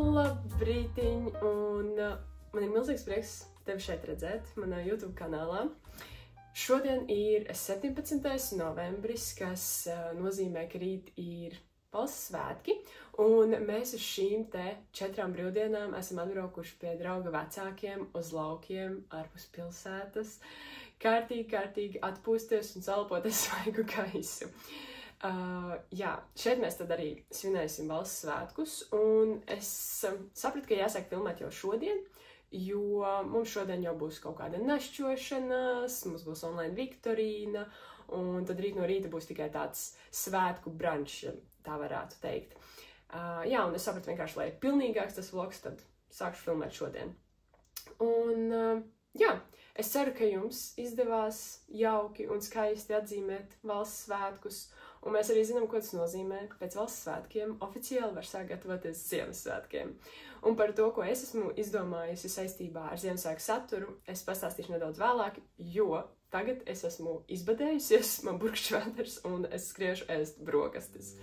Labrītiņ, un man ir milzīgs prieks tevi šeit redzēt, manā YouTube kanālā. Šodien ir 17. novembris, kas nozīmē, ka rīt ir valsts svētki, un mēs uz šīm te 4 brīvdienām esam atbraukuši pie drauga vecākiem uz laukiem ārpus pilsētas, kārtīgi atpūsties un salpoties svaigu gaisu. Jā, šeit mēs tad arī svinēsim valsts svētkus, un es sapratu, ka jāsāk filmēt jau šodien, jo mums šodien jau būs kaut kāda našķošanās, mums būs online viktorīna, un tad rīt no rīta būs tikai tāds svētku brančs, tā varētu teikt. Jā, un es sapratu vienkārši, lai ir pilnīgāks tas vlogs, tad sākšu filmēt šodien. Un jā, es ceru, ka jums izdevās jauki un skaisti atzīmēt valsts svētkus, un mēs arī zinām, ko tas nozīmē. Pēc valsts svētkiem oficiāli var sākt gatavoties Ziemassvētkiem. Un par to, ko es esmu izdomājusi saistībā ar Ziemassvētku saturu, es pastāstīšu nedaudz vēlāk, jo tagad es esmu izbadējusies, man burkšķi vēders, un es skriešu ēst brokastis.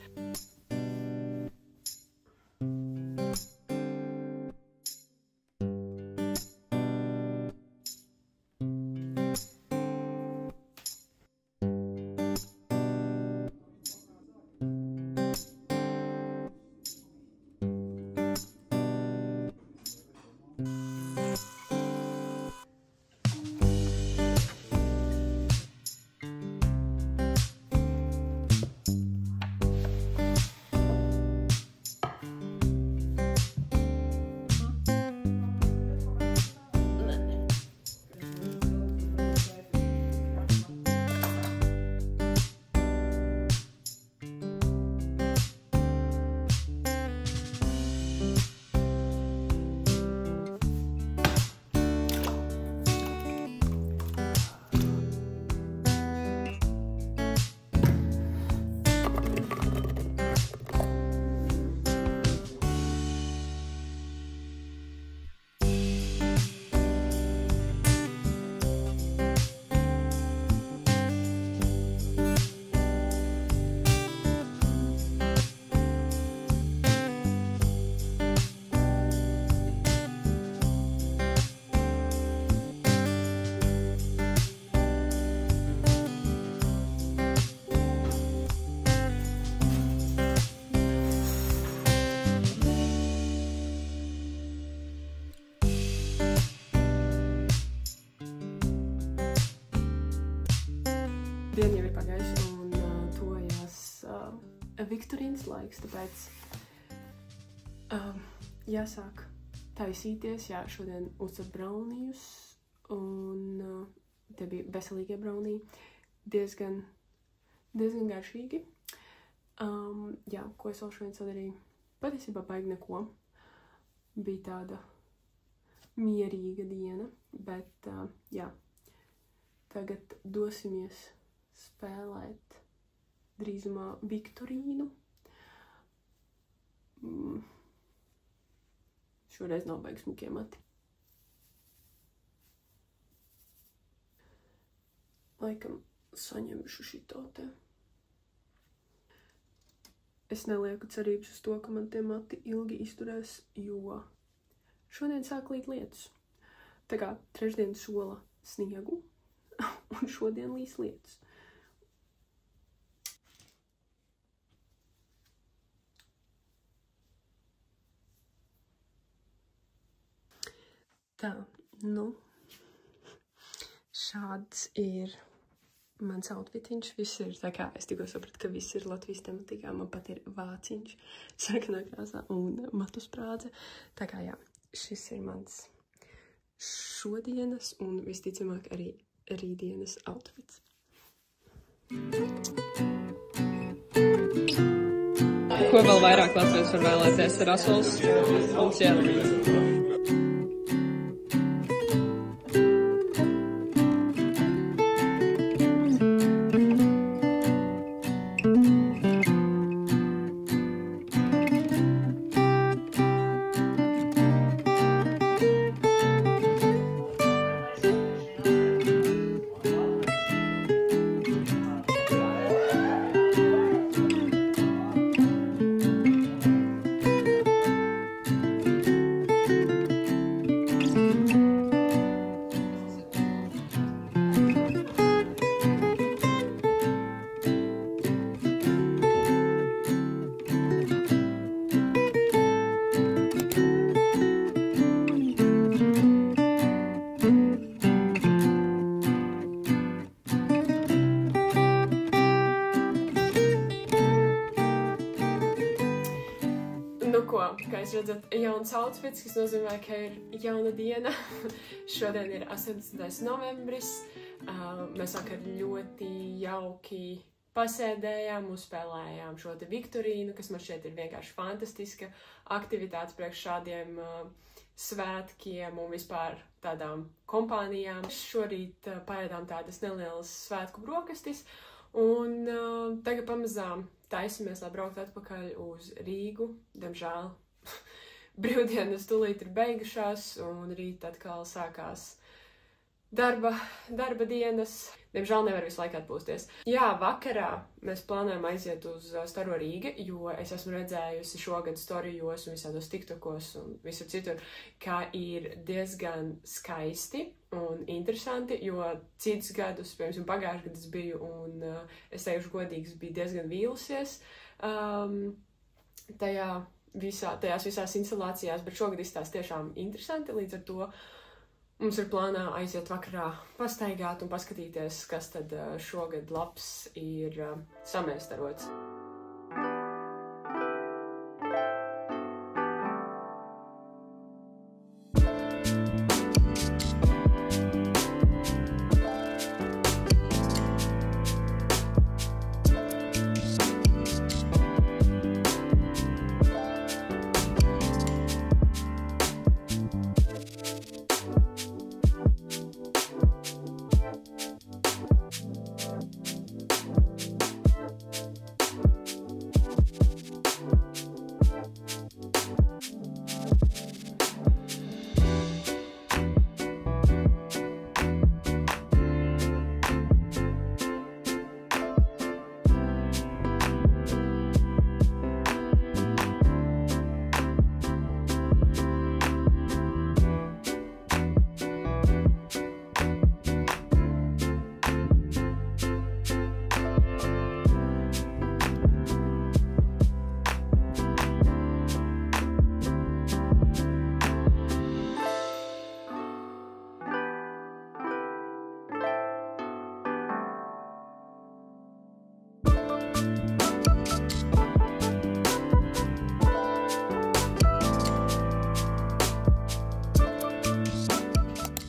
Diena jau ir pagājusi un tojās viktorīnas laiks, tāpēc jāsāk taisīties. Jā, šodien uzcep braunījus, un tie bija veselīgie braunīji, diezgan garšīgi. Jā, ko es vēl šodien sadarīju? Patiesībā baigi neko. Bija tāda mierīga diena, bet jā, tagad dosimies spēlēt drīzumā viktorīnu. Šoreiz nav baigi smukie mati. Laikam saņemšu šito te. Es nelieku cerības uz to, ka man tie mati ilgi izturēs, jo šodien sāk līt lietus. Tā kā trešdien sola sniegu, un šodien līs lietus. Tā, nu, šāds ir mans outfitiņš. Viss ir tā kā, es tikko sapratu, ka viss ir Latvijas tematikā. Man pat ir vāciņš, sarkanā krāsā un matu sprādze. Tā kā jā, šis ir mans šodienas un visticamāk arī rītdienas outfits. Ko vēl vairāk Latvijas var vēlēties? Rasuls un ķēlī. jūs redzat jauns outfits, kas nozīmē, ka ir jauna diena. Šodien ir 18. novembris. Mēs vakar ļoti jauki pasēdējām, uzspēlējām šo te viktorīnu, kas man šķiet ir vienkārši fantastiska aktivitāte priekš šādiem svētkiem un vispār tādām kompānijām. Šorīt paēdām tādas nelielas svētku brokastis, un tagad pamazām taisamies, lai braukt atpakaļ uz Rīgu. Diemžēl brīvdienas tūlīt ir beigušās, un rīt atkal sākās darba dienas. Diemžēl nevar visu laiku atpūsties. Jā, vakarā mēs plānojam aiziet uz Staro Rīga, jo es esmu redzējusi šogad storijos un visādos tiktokos un visur citur, ka ir diezgan skaisti un interesanti, jo citus gadus, piemēram, pagājušajā gadā es biju un es teikšu godīgi, biju diezgan vīlusies tajās visās instalācijās, bet šogad izstāsta tiešām interesanti, līdz ar to mums ir plānā aiziet vakarā pastaigāt un paskatīties, kas tad šogad labs ir samēstarots.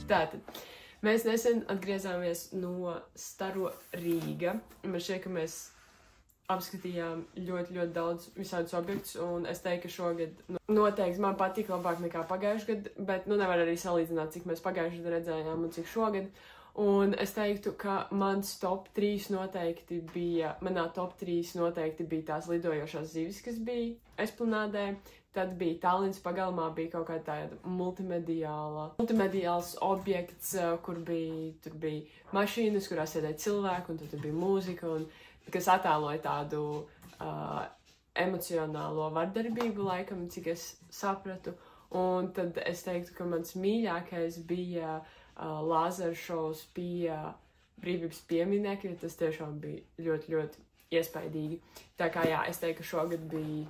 Tātad, mēs nesen atgriezāmies no Staro Rīga. Man šķiet, ka mēs apskatījām ļoti daudz visādus objektus, un es teiktu, ka šogad noteikti man patīk labāk nekā pagājušajā gadā, bet nevar arī salīdzināt, cik mēs pagājušajā gadā redzējām un cik šogad. Un es teiktu, ka manā top 3 noteikti bija tās lidojošās zivis, kas bija Esplanādē. Tad bija Tallinas pagalmā, bija kaut kāda tāda multimediāls objekts, kur bija mašīnas, kurās sēdēja cilvēki, un tur bija mūzika, kas attēloja tādu emocionālo vardarbību, laikam, cik es sapratu. Un tad es teiktu, ka mans mīļākais bija lāzeru šovs pie Brīvības pieminekļa. Tas tiešām bija ļoti iespaidīgi. Tā kā jā, es teiktu, ka šogad bija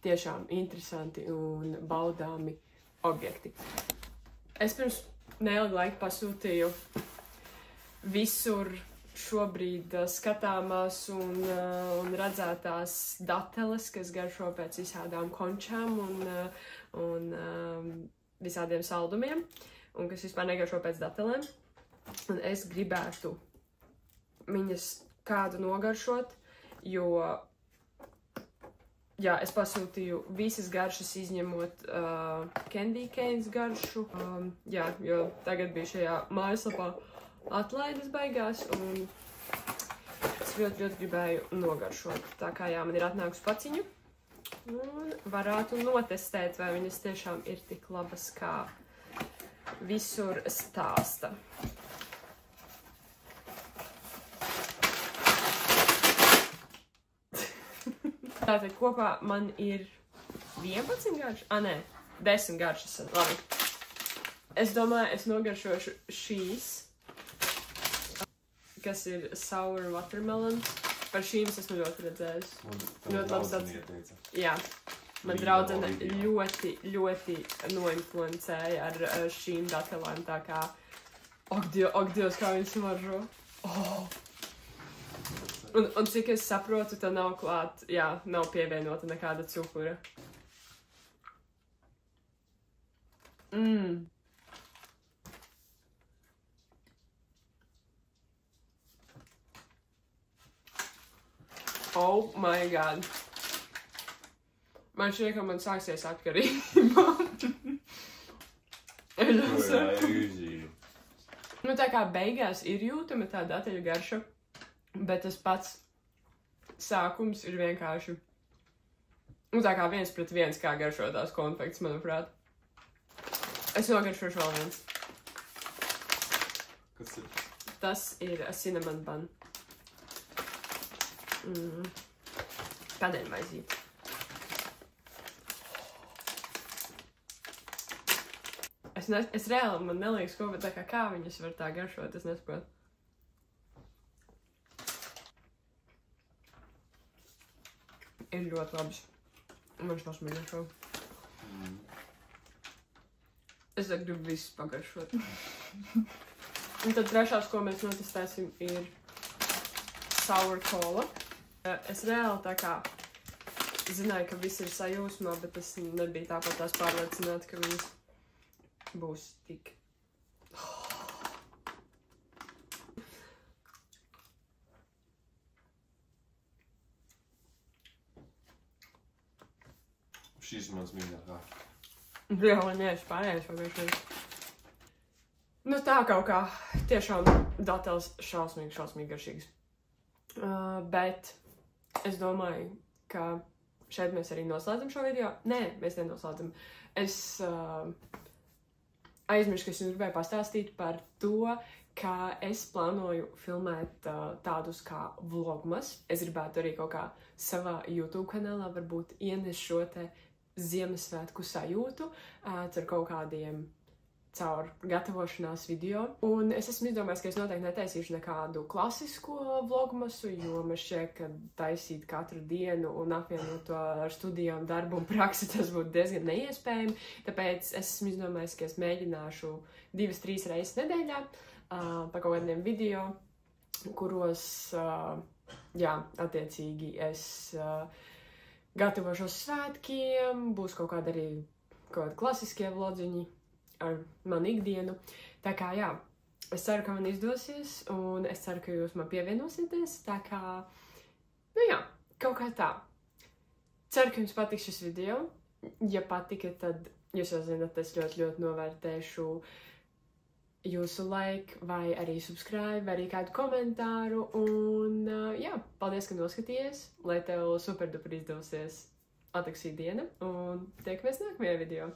tiešām interesanti un baudāmi objekti. Es pirms neilga laika pasūtīju visur šobrīd skatāmās un redzētās dateles, kas garšo pēc visādām končām un visādiem saldumiem, un kas vispār negaršo pēc datelēm. Un es gribētu viņas kādu nogaršot, jo jā, es pasūtīju visas garšas, izņemot Candy Canes garšu. Jā, jo tagad bija šajā mājaslapā atlaides beigās, un es ļoti gribēju nogaršot. Tā kā jā, man ir atnākusi paciņu, un varētu notestēt, vai viņas tiešām ir tik labas, kā visur stāsta. Tātad kopā man ir 11 garšas? Nē, 10 garšas. Labi. Es domāju, es nogaršošu šīs, kas ir sour watermelon. Par šīm es esmu ļoti redzējis. Ļoti labs tāds. Jā. Man draudzene ļoti noinfluencēja ar šīm datelēm, tā kā... Ak, Dievs, kā viņas smaržo. Oh! Un cik es saprotu, tā nav klāt, jā, nav pievienota nekāda cukura. Oh my god. Man šķiet, ka man sāksies atkarība. Nu, tā kā beigās ir jūtama tā dataļu garša, bet tas pats sākums ir vienkārši, nu, tā kā 1:1, kā garšo tās konfekts, manuprāt. Es nogaršošu vēl viens. Kas ir? Tas ir cinnamon bun. Padeļmaizīt. Es reāli, man neliekas, ko, bet tā kā viņas var tā garšot, es nesaprotu. Ir ļoti labs. Man šos mīļošo. Es tā gribu visus pagaršot. Un tad trešās, ko mēs notestēsim, ir sour cola. Es reāli tā kā zināju, ka visi ir sajūsmā, bet es nebiju tāpat tās pārliecināta, ka viņas būs tik. Šīs mans mīļākā. Jā, nē, es pārējais pagaršoju. Nu tā kaut kā tiešām datels šausmīgi garšīgs. Bet es domāju, ka šeit mēs arī noslēdzam šo video. Nē, mēs nenoslēdzam. Es aizmirsu, ka es jums gribēju pastāstīt par to, ka es plānoju filmēt tādus kā vlogmas. Es gribētu arī kaut kā savā YouTube kanālā varbūt ienest šo te Ziemassvētku sajūtu ar kaut kādiem caur gatavošanās video. Un es esmu izdomājis, ka es noteikti netaisīšu nekādu klasisko vlogmasu, jo man šķiet, ka taisīt katru dienu un apvienot to ar studijām, darbu un praksi, tas būtu diezgan neiespējami. Tāpēc es esmu izdomājis, ka es mēģināšu 2-3 reizes nedēļā pa kaut kādiem video, kuros, jā, attiecīgi es gatavošos svētkiem, būs kaut kādi arī klasiskie vlodziņi ar manu ikdienu. Tā kā, jā, es ceru, ka man izdosies, un es ceru, ka jūs man pievienosieties. Tā kā, nu jā, kaut kā tā. Ceru, ka jums patiks šis video. Ja patika, tad jūs jau zināt, es ļoti novērtēšu jūsu like, vai arī subscribe, vai arī kādu komentāru. Un, jā, paldies, ka noskatījies. Lai tev superduper izdosies atraksīt diena, un tiekamies nākamajā video.